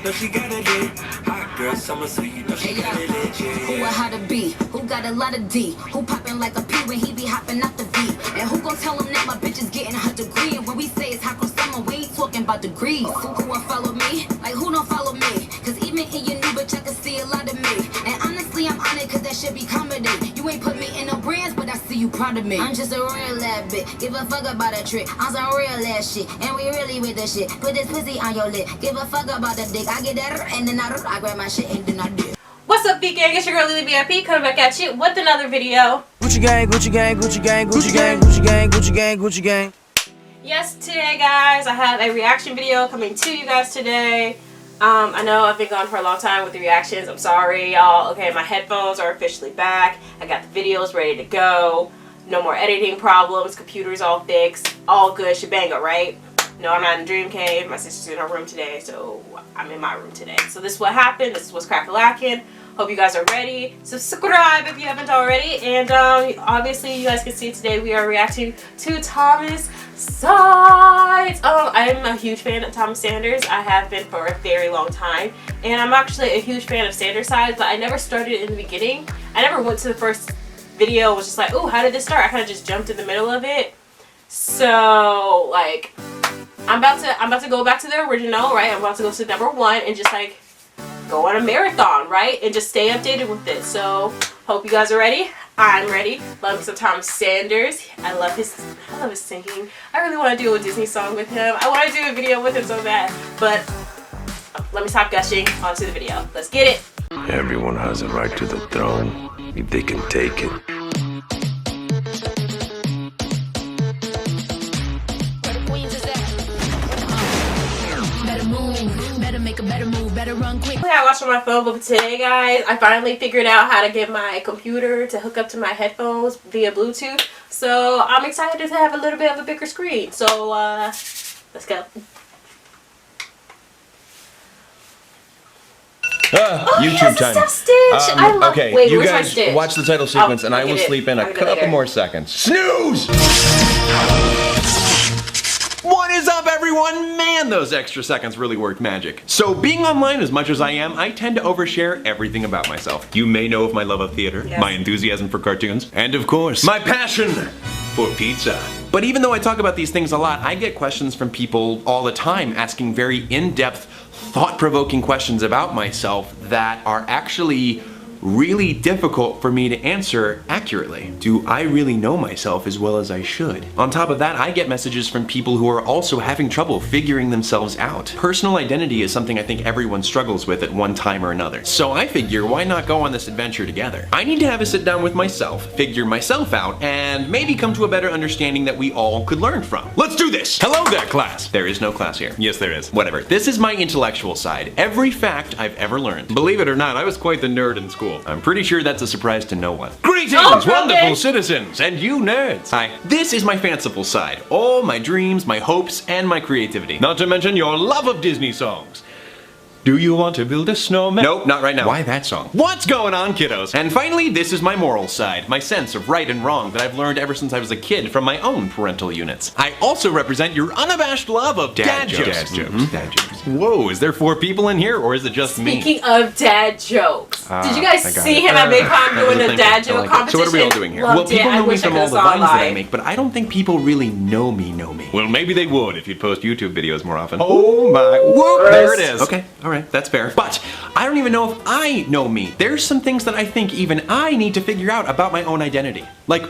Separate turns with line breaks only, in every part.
know she got it in. Hot girl summer, so you know she got it legit.
Who a how to be? Who got a lot of D? Who poppin' like a P when he be hopping off the V? And who gon' tell him that my bitch is getting her degree? And when we say it's hot girl summer, we ain't talking about degrees. Who won't follow me? Like who don't follow me? Cause even in your new bitch I can see a lot of me. And honestly I'm on it cause that shit be comedy. You ain't put me in no brands but I see you proud of me. I'm just a real ass bitch. Give a fuck about a trick. I'm some real ass shit. And we really with the shit. Put this pussy on your lip. Give a fuck about the dick. I get that and then I grab my shit and then I do.
What's up, V gang? It's your girl Lele V.I.P. coming back at you with another video.
Gucci gang, Gucci gang, Gucci gang, Gucci gang, Gucci gang, Gucci gang, Gucci gang.
Yes, today guys, I have a reaction video coming to you guys today. I know I've been gone for a long time with the reactions. I'm sorry, y'all. Okay, my headphones are officially back. I got the videos ready to go. No more editing problems. Computer's all fixed. All good. Shebanga, right? No, I'm not in the dream cave. My sister's in her room today, so I'm in my room today. So this is what happened. This is what's crack-a-lackin'. Hope you guys are ready. Subscribe if you haven't already. And obviously, you guys can see today we are reacting to Thomas Sides. I'm a huge fan of Thomas Sanders. I have been for a very long time. And I'm actually a huge fan of Sanders Sides, but I never started in the beginning. I never went to the first video. Was just like, oh, how did this start? I kind of just jumped in the middle of it. So, like, I'm about to go back to the original, right? I'm about to go to #1 and just like go on a marathon, right? And just stay updated with it. So hope you guys are ready. I'm ready. Love me some Thomas Sanders. I love his singing. I really want to do a Disney song with him. I want to do a video with him so bad. But let me stop gushing. On to the video. Let's get it.
Everyone has a right to the throne if they can take it.
I watched on my phone, but today, guys, I finally figured out how to get my computer to hook up to my headphones via Bluetooth. So I'm excited to have a little bit of a bigger screen. So let's go.
YouTube time.
I love.
Okay,
wait,
you
where's my
guys
Stitch?
watch the title sequence, and I will
get it.
sleep in
I'll
a
get it
couple
later.
more seconds. Snooze! What is up, everyone? Man, those extra seconds really worked magic. So, being online as much as I am, I tend to overshare everything about myself. You may know of my love of theater,
Yes.
my enthusiasm for cartoons, and of course, my passion for pizza. But even though I talk about these things a lot, I get questions from people all the time asking very in-depth, thought-provoking questions about myself that are actually really difficult for me to answer accurately. Do I really know myself as well as I should? On top of that, I get messages from people who are also having trouble figuring themselves out. Personal identity is something I think everyone struggles with at one time or another. So I figure, why not go on this adventure together? I need to have a sit down with myself, figure myself out, and maybe come to a better understanding that we all could learn from. Let's do this! Hello there, class! There is no class here. Yes, there is. Whatever. This is my intellectual side. Every fact I've ever learned. Believe it or not, I was quite the nerd in school. I'm pretty sure that's a surprise to no one. Greetings, wonderful citizens, and you nerds! Hi. This is my fanciful side. All my dreams, my hopes, and my creativity. Not to mention your love of Disney songs. Do you want to build a snowman? Nope, not right now. Why that song? What's going on, kiddos? And finally, this is my moral side, my sense of right and wrong that I've learned ever since I was a kid from my own parental units. I also represent your unabashed love of dad jokes. Dad jokes. Dad jokes. Whoa, is there 4 people in here, or is it just me?
Speaking of dad jokes, did you guys see him at VidCon doing a dad joke competition?
So what are we all doing here? Well, people know me from all the vines that I make, but I don't think people really know me. Well, maybe they would if you'd post YouTube videos more often. Oh my, whoop, there it is. Okay, all right, that's fair. But I don't even know if I know me. There's some things that I think even I need to figure out about my own identity. Like,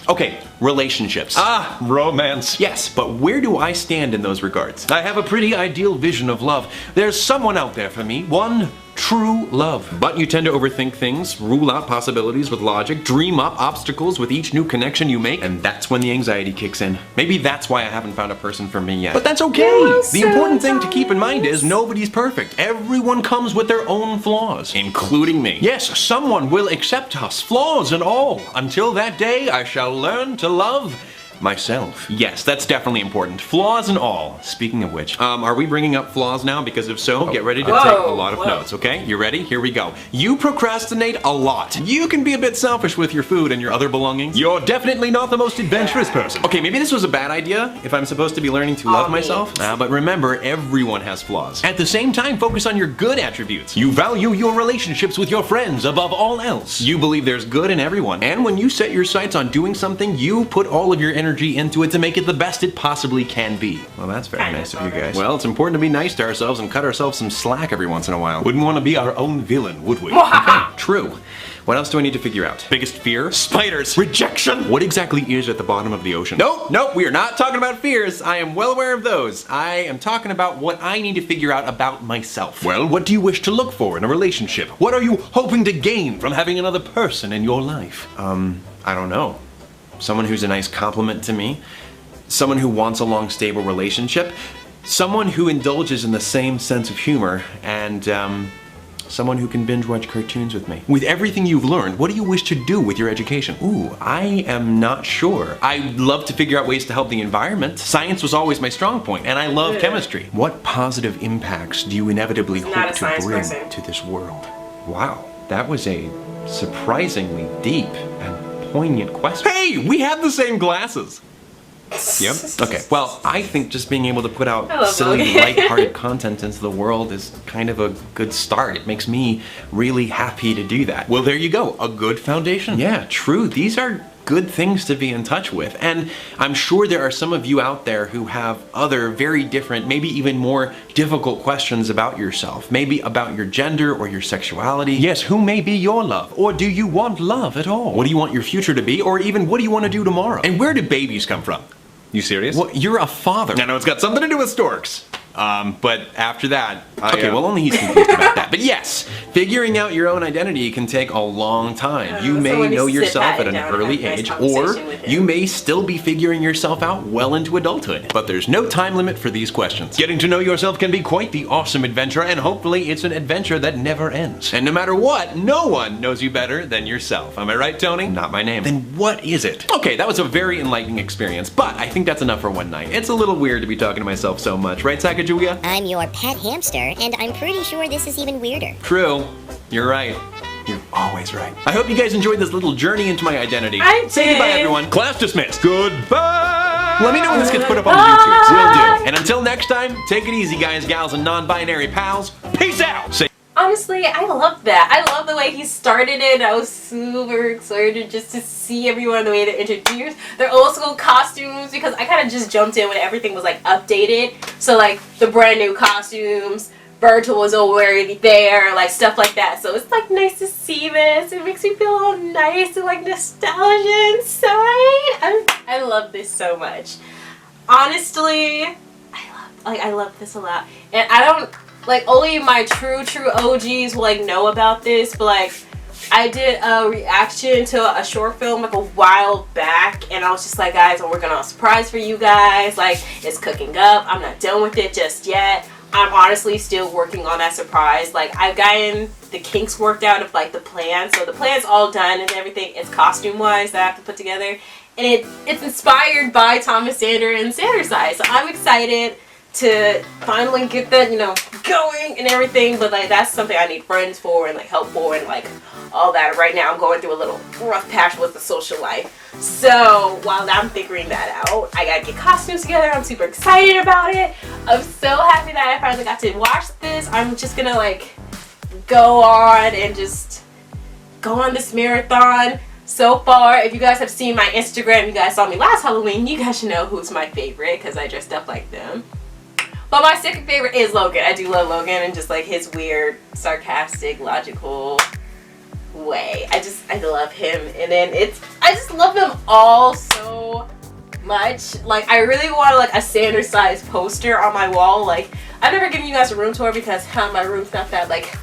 okay, relationships. Ah, romance. Yes, but where do I stand in those regards? I have a pretty ideal vision of love. There's someone out there for me, one true love. But you tend to overthink things, rule out possibilities with logic, dream up obstacles with each new connection you make, and that's when the anxiety kicks in. Maybe that's why I haven't found a person for me yet. But that's okay! The important thing to keep in mind is nobody's perfect. Everyone comes with their own flaws, including me. Yes, someone will accept us, flaws and all. Until that day, I shall learn to love myself. Yes, that's definitely important. Flaws and all. Speaking of which, are we bringing up flaws now? Because if so, get ready to take a lot of notes, okay? You ready? Here we go. You procrastinate a lot. You can be a bit selfish with your food and your other belongings. You're definitely not the most adventurous person. Okay, maybe this was a bad idea if I'm supposed to be learning to love myself. But remember, everyone has flaws. At the same time, focus on your good attributes. You value your relationships with your friends above all else. You believe there's good in everyone. And when you set your sights on doing something, you put all of your energy into it to make it the best it possibly can be. Well, that's very nice of you guys. Well, it's important to be nice to ourselves and cut ourselves some slack every once in a while. Wouldn't want to be our own villain, would we? Okay, true. What else do I need to figure out? Biggest fear? Spiders. Rejection. What exactly is at the bottom of the ocean? Nope, we are not talking about fears. I am well aware of those. I am talking about what I need to figure out about myself. Well, what do you wish to look for in a relationship? What are you hoping to gain from having another person in your life? I don't know. Someone who's a nice compliment to me. Someone who wants a long, stable relationship. Someone who indulges in the same sense of humor. And, someone who can binge watch cartoons with me. With everything you've learned, what do you wish to do with your education? Ooh, I am not sure. I love to figure out ways to help the environment. Science was always my strong point, and I love chemistry. What positive impacts do you inevitably hope to bring to this world? Wow, that was a surprisingly deep and poignant question. Hey, we have the same glasses. Yep. Okay. Well, I think just being able to put out silly, light-hearted content into the world is kind of a good start. It makes me really happy to do that. Well, there you go. A good foundation. Yeah, true. These are good things to be in touch with. And I'm sure there are some of you out there who have other very different, maybe even more difficult questions about yourself. Maybe about your gender or your sexuality. Yes, who may be your love? Or do you want love at all? What do you want your future to be? Or even what do you want to do tomorrow? And where do babies come from? You serious? Well, you're a father. I know it's got something to do with storks. But after that, okay, well, only he's confused about that. But yes, figuring out your own identity can take a long time. You may know yourself at an early age, or you may still be figuring yourself out well into adulthood. But there's no time limit for these questions. Getting to know yourself can be quite the awesome adventure, and hopefully it's an adventure that never ends. And no matter what, no one knows you better than yourself. Am I right, Tony? Not my name. Then what is it? Okay, that was a very enlightening experience, but I think that's enough for one night. It's a little weird to be talking to myself so much, right, Sacagawea?
I'm your pet hamster, and I'm pretty sure this is even weirder.
True. You're right. You're always right. I hope you guys enjoyed this little journey into my identity. Say goodbye, everyone. Class dismissed. Goodbye. Let me know when this gets put up on the YouTube. Will do. And until next time, take it easy, guys, gals, and non-binary pals. Peace out.
Honestly, I love that. I love the way he started it. I was super excited just to see everyone, the way they introduced their old school costumes, because I kind of just jumped in when everything was like updated. So like the brand new costumes, Virgil was already there, like stuff like that. So it's like nice to see this. It makes me feel all nice and like nostalgia inside. I love this so much. Honestly, I love this a lot. And I don't, like, only my true OGs will like know about this, but like I did a reaction to a short film like a while back, and I was just like, guys, I'm working on a surprise for you guys. Like, it's cooking up. I'm not done with it just yet. I'm honestly still working on that surprise. Like, I've gotten the kinks worked out of like the plan, so the plan's all done and everything. It's costume wise that I have to put together, and it's inspired by Thomas Sander and Sandersize. So I'm excited to finally get that, you know, going and everything, but like that's something I need friends for and like help for and like all that. Right now I'm going through a little rough patch with the social life, so while I'm figuring that out, I gotta get costumes together. I'm super excited about it. I'm so happy that I finally got to watch this. I'm just gonna like go on and just go on this marathon. So far, if you guys have seen my Instagram, you guys saw me last Halloween, you guys should know who's my favorite because I dressed up like them. But my second favorite is Logan. I do love Logan and just like his weird, sarcastic, logical way. I love him. And then I just love them all so much. Like, I really want like a Sanders-sized poster on my wall. Like, I've never given you guys a room tour because my room's not that like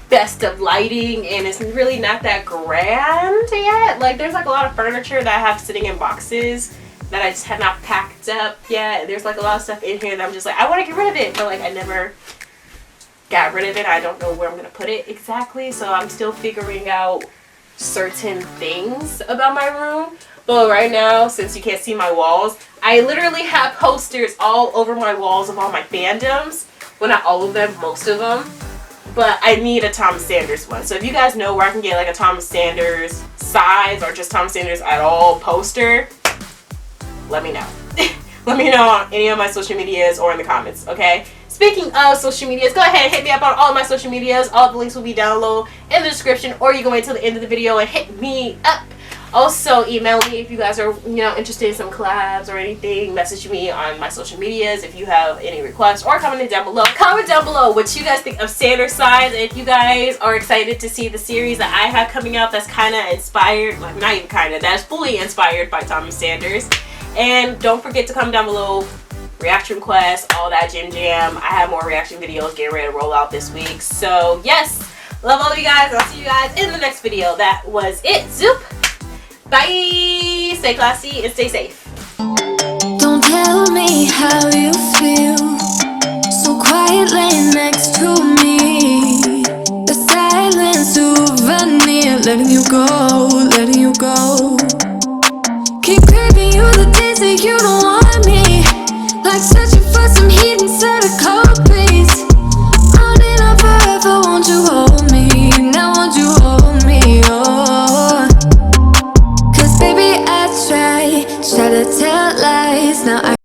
best of lighting and it's really not that grand yet. Like, there's like a lot of furniture that I have sitting in boxes that I just have not packed up yet. There's like a lot of stuff in here that I'm just like, I want to get rid of it, but like I never got rid of it. I don't know where I'm gonna put it exactly, so I'm still figuring out certain things about my room. But right now, since you can't see my walls, I literally have posters all over my walls of all my fandoms. Well, not all of them, most of them. But I need a Thomas Sanders one. So if you guys know where I can get like a Thomas Sanders size or just Thomas Sanders at all poster, let me know. Let me know on any of my social medias or in the comments, okay? Speaking of social medias, go ahead and hit me up on all of my social medias. All the links will be down below in the description, or you can wait till the end of the video and hit me up. Also, email me if you guys are, interested in some collabs or anything. Message me on my social medias if you have any requests, or comment down below. Comment down below what you guys think of Sanders size. If you guys are excited to see the series that I have coming out that's kind of inspired, like not even kind of, that's fully inspired by Thomas Sanders. And don't forget to comment down below reaction requests, all that jam. I have more reaction videos getting ready to roll out this week. So yes, love all of you guys. I'll see you guys in the next video. That was it. Zoop. Bye. Stay classy and stay safe.
Don't tell me how you feel, so quietly next to me. The silence souvenir, letting you go. Keep craving you the days that you don't want me, like searching for some heat inside a cold breeze. On and on forever, won't you hold me? Now won't you hold me? Oh, 'cause baby I try to tell lies. Now I